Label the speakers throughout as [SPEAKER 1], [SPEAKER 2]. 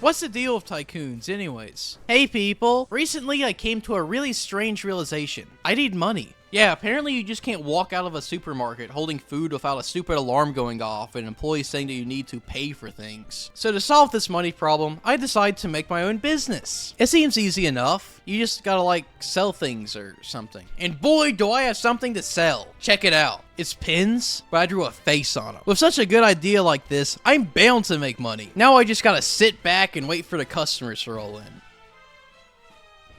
[SPEAKER 1] What's the deal with tycoons anyways? Hey people, recently I came to a really strange realization. I need money. Yeah, apparently you just can't walk out of a supermarket holding food without a stupid alarm going off and employees saying that you need to pay for things. So to solve this money problem, I decided to make my own business. It seems easy enough. You just gotta like sell things or something. And boy, do I have something to sell. Check it out. It's pins, but I drew a face on them. With such a good idea like this, I'm bound to make money. Now I just gotta sit back and wait for the customers to roll in.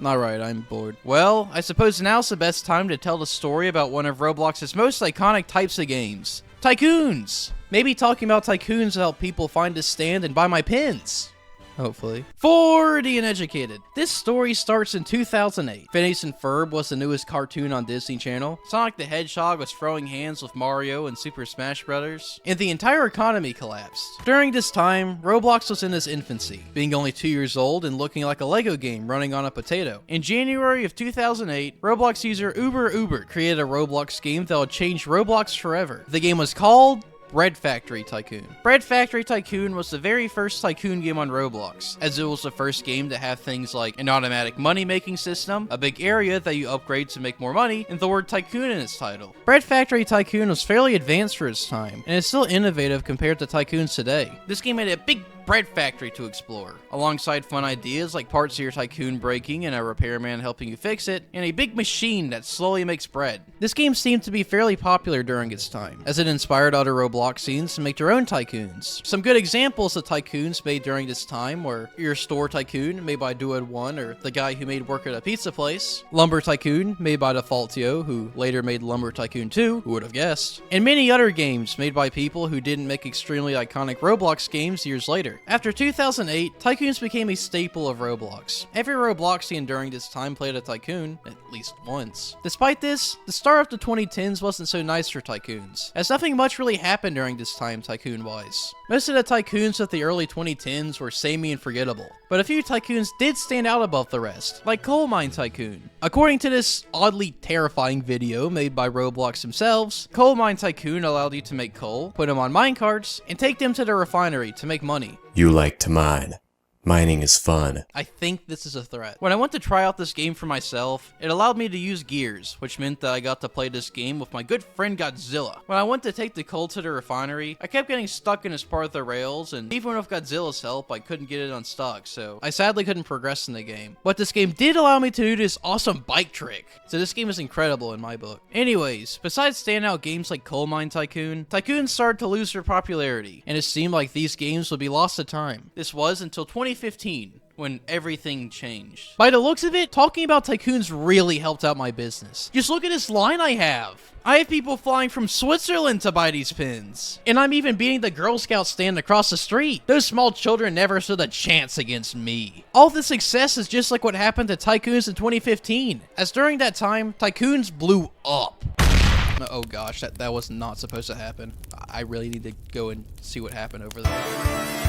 [SPEAKER 1] Alright, I'm bored. Well, I suppose now's the best time to tell the story about one of Roblox's most iconic types of games. Tycoons! Maybe talking about tycoons will help people find a stand and buy my pins. Hopefully. For the uneducated, this story starts in 2008. Phineas and Ferb was the newest cartoon on Disney Channel. Sonic the Hedgehog was throwing hands with Mario in Super Smash Bros. And the entire economy collapsed. During this time, Roblox was in its infancy, being only 2 years old and looking like a Lego game running on a potato. In January of 2008, Roblox user Uber created a Roblox game that would change Roblox forever. The game was called Bread Factory Tycoon. Bread Factory Tycoon was the very first tycoon game on Roblox, as it was the first game to have things like an automatic money-making system, a big area that you upgrade to make more money, and the word tycoon in its title. Bread Factory Tycoon was fairly advanced for its time, and is still innovative compared to tycoons today. This game had a big bread factory to explore, alongside fun ideas like parts of your tycoon breaking and a repairman helping you fix it, and a big machine that slowly makes bread. This game seemed to be fairly popular during its time, as it inspired other Roblox scenes to make their own tycoons. Some good examples of tycoons made during this time were your store tycoon, made by Duad1, or the guy who made work at a pizza place, Lumber Tycoon, made by Defaultio, who later made Lumber Tycoon 2, who would have guessed, and many other games made by people who didn't make extremely iconic Roblox games years later. After 2008, tycoons became a staple of Roblox. Every Robloxian during this time played a tycoon, at least once. Despite this, the start of the 2010s wasn't so nice for tycoons, as nothing much really happened during this time tycoon-wise. Most of the tycoons of the early 2010s were samey and forgettable, but a few tycoons did stand out above the rest, like Coal Mine Tycoon. According to this oddly terrifying video made by Roblox themselves, Coal Mine Tycoon allowed you to make coal, put them on minecarts, and take them to the refinery to make money.
[SPEAKER 2] You like to mine. Mining is fun.
[SPEAKER 1] I think this is a threat. When I went to try out this game for myself, it allowed me to use gears, which meant that I got to play this game with my good friend Godzilla. When I went to take the coal to the refinery, I kept getting stuck in this part of the rails, and even with Godzilla's help, I couldn't get it unstuck, so I sadly couldn't progress in the game. But this game did allow me to do this awesome bike trick, so this game is incredible in my book. Anyways, besides standout games like Coal Mine Tycoon, tycoons started to lose their popularity, and it seemed like these games would be lost to time. This was until 2015, when everything changed. By the looks of it, talking about tycoons really helped out my business. Just look at this line I have. I have people flying from Switzerland to buy these pins. And I'm even beating the Girl Scout stand across the street. Those small children never stood a chance against me. All this success is just like what happened to tycoons in 2015, as during that time, tycoons blew up. Oh gosh, that was not supposed to happen. I really need to go and see what happened over there.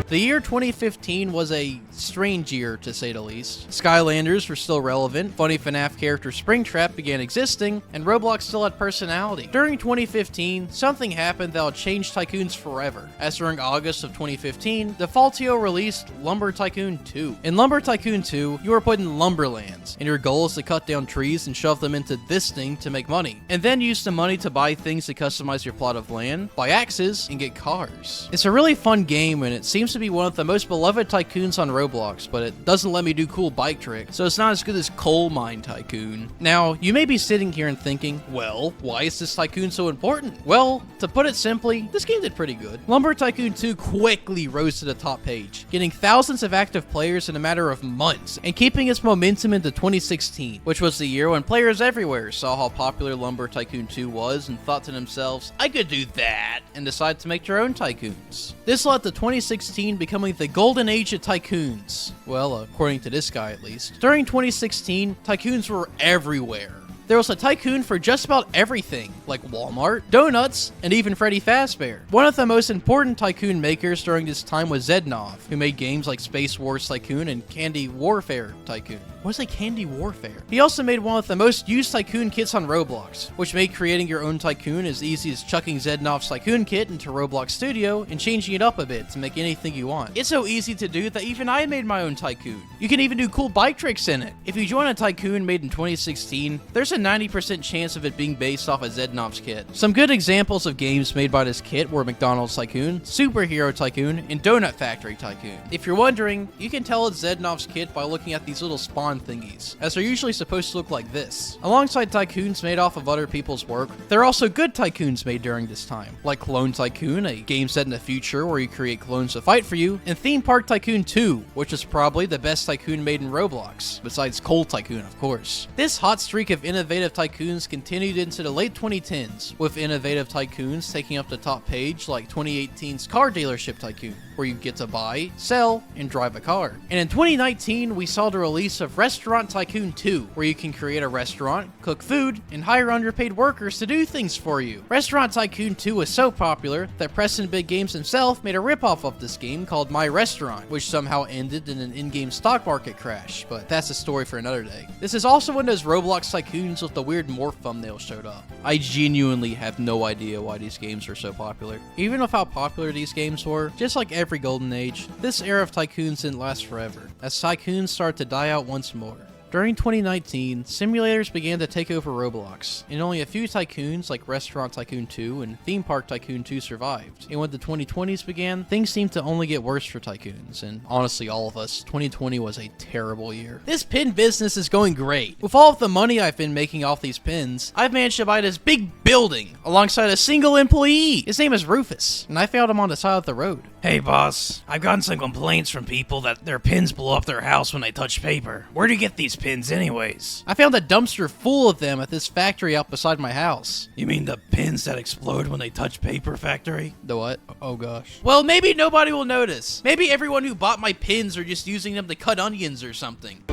[SPEAKER 1] The year 2015 was a strange year, to say the least. Skylanders were still relevant, funny FNAF character Springtrap began existing, and Roblox still had personality. During 2015, something happened that would change tycoons forever, as during August of 2015, Defaultio released Lumber Tycoon 2. In Lumber Tycoon 2, you are put in lumberlands, and your goal is to cut down trees and shove them into this thing to make money, and then use the money to buy things to customize your plot of land, buy axes, and get cars. It's a really fun game, and it seems to be one of the most beloved tycoons on Roblox, but it doesn't let me do cool bike tricks, so it's not as good as Coal Mine Tycoon. Now, you may be sitting here and thinking, well, why is this tycoon so important? Well, to put it simply, this game did pretty good. Lumber Tycoon 2 quickly rose to the top page, getting thousands of active players in a matter of months, and keeping its momentum into 2016, which was the year when players everywhere saw how popular Lumber Tycoon 2 was and thought to themselves, I could do that, and decided to make their own tycoons. This led to 2016 becoming the golden age of tycoons. Well, according to this guy at least. During 2016, tycoons were everywhere. There was a tycoon for just about everything, like Walmart, donuts, and even Freddy Fazbear. One of the most important tycoon makers during this time was Zednov, who made games like Space Wars Tycoon and Candy Warfare Tycoon. was a Candy Warfare. He also made one of the most used Tycoon kits on Roblox, which made creating your own Tycoon as easy as chucking Zednov's Tycoon kit into Roblox Studio and changing it up a bit to make anything you want. It's so easy to do that even I made my own Tycoon. You can even do cool bike tricks in it. If you join a Tycoon made in 2016, there's a 90% chance of it being based off of Zednov's kit. Some good examples of games made by this kit were McDonald's Tycoon, Superhero Tycoon, and Donut Factory Tycoon. If you're wondering, you can tell it's Zednov's kit by looking at these little spawn thingies, as they're usually supposed to look like this. Alongside Tycoons made off of other people's work, there are also good Tycoons made during this time, like Clone Tycoon, a game set in the future where you create clones to fight for you, and Theme Park Tycoon 2, which is probably the best Tycoon made in Roblox, besides Coal Tycoon, of course. This hot streak of innovative Tycoons continued into the late 2010s, with innovative Tycoons taking up the top page like 2018's Car Dealership Tycoon, where you get to buy, sell, and drive a car. And in 2019, we saw the release of Restaurant Tycoon 2, where you can create a restaurant, cook food, and hire underpaid workers to do things for you. Restaurant Tycoon 2 was so popular that Preston Big Games himself made a ripoff of this game called My Restaurant, which somehow ended in an in-game stock market crash, but that's a story for another day. This is also when those Roblox Tycoons with the weird morph thumbnail showed up. I genuinely have no idea why these games are so popular. Even with how popular these games were, just like every golden age, this era of Tycoons didn't last forever, as Tycoons started to die out once more. During 2019, simulators began to take over Roblox, and only a few Tycoons like Restaurant Tycoon 2 and Theme Park Tycoon 2 survived. And when the 2020s began, things seemed to only get worse for Tycoons, and honestly all of us, 2020 was a terrible year. This pin business is going great. With all of the money I've been making off these pins, I've managed to buy this big building alongside a single employee. His name is Rufus, and I found him on the side of the road.
[SPEAKER 3] Hey boss, I've gotten some complaints from people that their pins blow up their house when they touch paper. Where do you get these pins anyways?
[SPEAKER 1] I found a dumpster full of them at this factory out beside my house.
[SPEAKER 3] You mean the pins that explode when they touch paper factory?
[SPEAKER 1] The what? Oh gosh. Well, maybe nobody will notice. Maybe everyone who bought my pins are just using them to cut onions or something.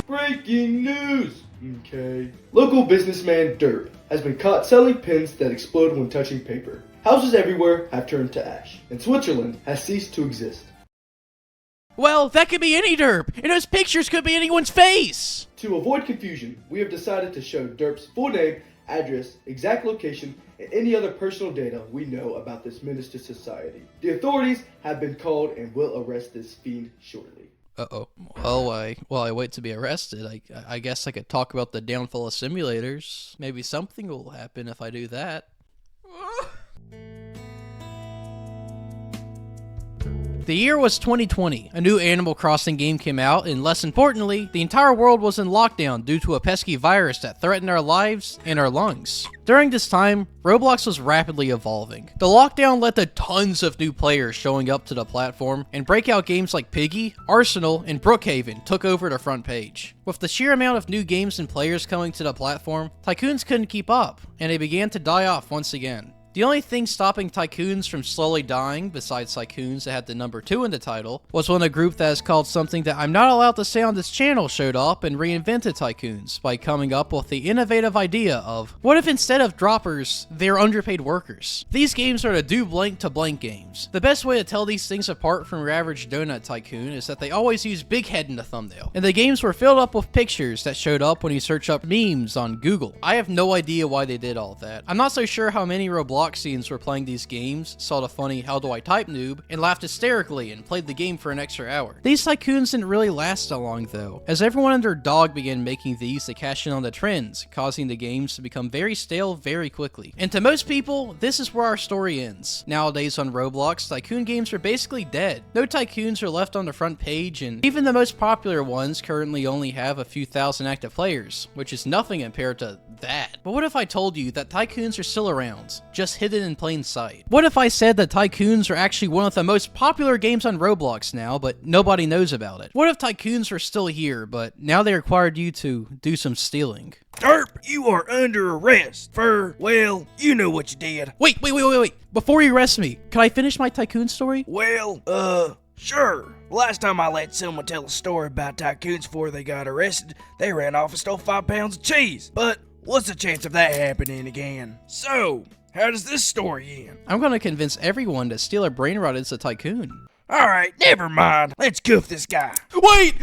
[SPEAKER 4] Breaking news! Okay. Local businessman Derp has been caught selling pins that explode when touching paper. Houses everywhere have turned to ash, and Switzerland has ceased to exist.
[SPEAKER 1] Well, that could be any derp, and those pictures could be anyone's face!
[SPEAKER 4] To avoid confusion, we have decided to show Derp's full name, address, exact location, and any other personal data we know about this menace to society. The authorities have been called and will arrest this fiend shortly.
[SPEAKER 1] Uh-oh. Well, while I wait to be arrested, I guess I could talk about the downfall of simulators. Maybe something will happen if I do that. The year was 2020. A new Animal Crossing game came out, and less importantly, the entire world was in lockdown due to a pesky virus that threatened our lives and our lungs. During this time, Roblox was rapidly evolving. The lockdown led to tons of new players showing up to the platform, and breakout games like Piggy, Arsenal, and Brookhaven took over the front page. With the sheer amount of new games and players coming to the platform, Tycoons couldn't keep up, and they began to die off once again. The only thing stopping Tycoons from slowly dying, besides Tycoons that had the number 2 in the title, was when a group that is called something that I'm not allowed to say on this channel showed up and reinvented Tycoons by coming up with the innovative idea of, what if instead of droppers, they're underpaid workers? These games are the do blank to blank games. The best way to tell these things apart from your average Donut Tycoon is that they always use big head in the thumbnail, and the games were filled up with pictures that showed up when you search up memes on Google. I have no idea why they did all that. I'm not so sure how many Robloxians were playing these games, saw the funny how do I type noob, and laughed hysterically and played the game for an extra hour. These Tycoons didn't really last that long though, as everyone and their dog began making these to cash in on the trends, causing the games to become very stale very quickly. And to most people, this is where our story ends. Nowadays on Roblox, Tycoon games are basically dead. No Tycoons are left on the front page, and even the most popular ones currently only have a few thousand active players, which is nothing compared to that. But what if I told you that Tycoons are still around, just hidden in plain sight? What if I said that Tycoons are actually one of the most popular games on Roblox now, but nobody knows about it? What if Tycoons are still here, but now they required you to do some stealing?
[SPEAKER 3] Derp, you are under arrest for, well, you know what you did.
[SPEAKER 1] Wait. Before you arrest me, can I finish my Tycoon story?
[SPEAKER 3] Well, sure. Last time I let someone tell a story about Tycoons before they got arrested, they ran off and stole 5 pounds of cheese. But what's the chance of that happening again? So, how does this story end?
[SPEAKER 1] I'm gonna convince everyone that steal a brain rot is a Tycoon.
[SPEAKER 3] Alright, never mind. Let's goof this guy.
[SPEAKER 1] Wait!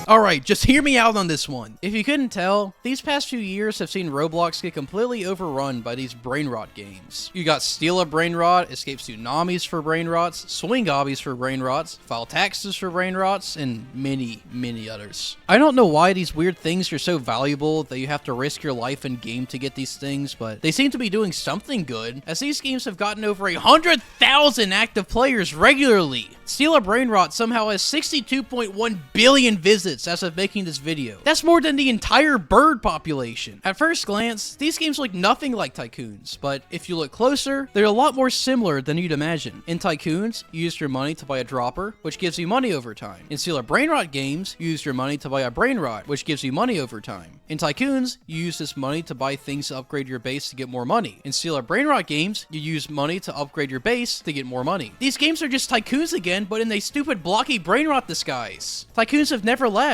[SPEAKER 1] Alright, just hear me out on this one. If you couldn't tell, these past few years have seen Roblox get completely overrun by these brain rot games. You got Steal a Brain Rot, Escape Tsunamis for brain rots, Swing Obbies for brain rots, File Taxes for brain rots, and many, many others. I don't know why these weird things are so valuable that you have to risk your life in game to get these things, but they seem to be doing something good, as these games have gotten over 100,000 active players regularly. Steal a Brain Rot somehow has 62.1 billion visits as of making this video. That's more than the entire bird population. At first glance, these games look nothing like Tycoons, but if you look closer, they're a lot more similar than you'd imagine. In Tycoons, you use your money to buy a dropper, which gives you money over time. In Steal a Brain Rot games, you use your money to buy a brain rot, which gives you money over time. In Tycoons, you use this money to buy things to upgrade your base to get more money. In Steal a Brain Rot games, you use money to upgrade your base to get more money. These games are just Tycoons again, but in a stupid blocky brain rot disguise. Tycoons have never left.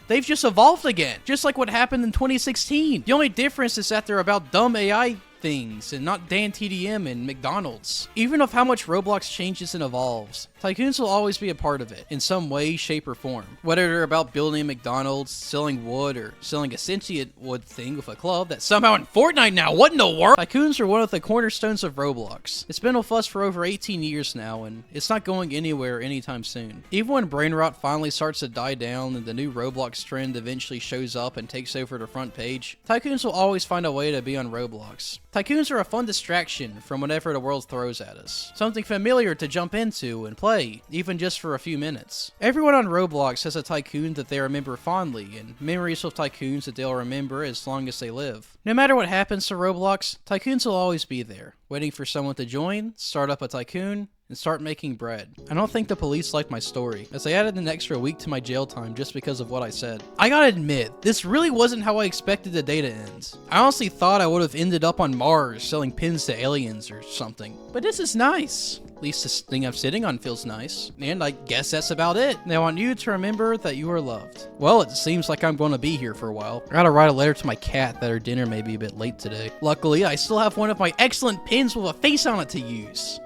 [SPEAKER 1] They've just evolved again, just like what happened in 2016. The only difference is that they're about dumb AI things and not Dan TDM and McDonald's. Even of how much Roblox changes and evolves, Tycoons will always be a part of it in some way, shape, or form. Whether they're about building a McDonald's, selling wood, or selling a sentient wood thing with a club that's somehow in Fortnite now, what in the world? Tycoons are one of the cornerstones of Roblox. It's been with us for over 18 years now, and it's not going anywhere anytime soon. Even when brain rot finally starts to die down and the new Roblox trend eventually shows up and takes over the front page, Tycoons will always find a way to be on Roblox. Tycoons are a fun distraction from whatever the world throws at us. Something familiar to jump into and play, even just for a few minutes. Everyone on Roblox has a tycoon that they remember fondly, and memories of tycoons that they'll remember as long as they live. No matter what happens to Roblox, tycoons will always be there, waiting for someone to join, start up a tycoon, and start making bread. I don't think the police liked my story, as they added an extra week to my jail time just because of what I said. I gotta admit, this really wasn't how I expected the day to end. I honestly thought I would have ended up on Mars selling pins to aliens or something. But this is nice. At least this thing I'm sitting on feels nice. And I guess that's about it. Now I want you to remember that you are loved. Well, it seems like I'm going to be here for a while. I gotta write a letter to my cat that her dinner may be a bit late today. Luckily, I still have one of my excellent pins with a face on it to use.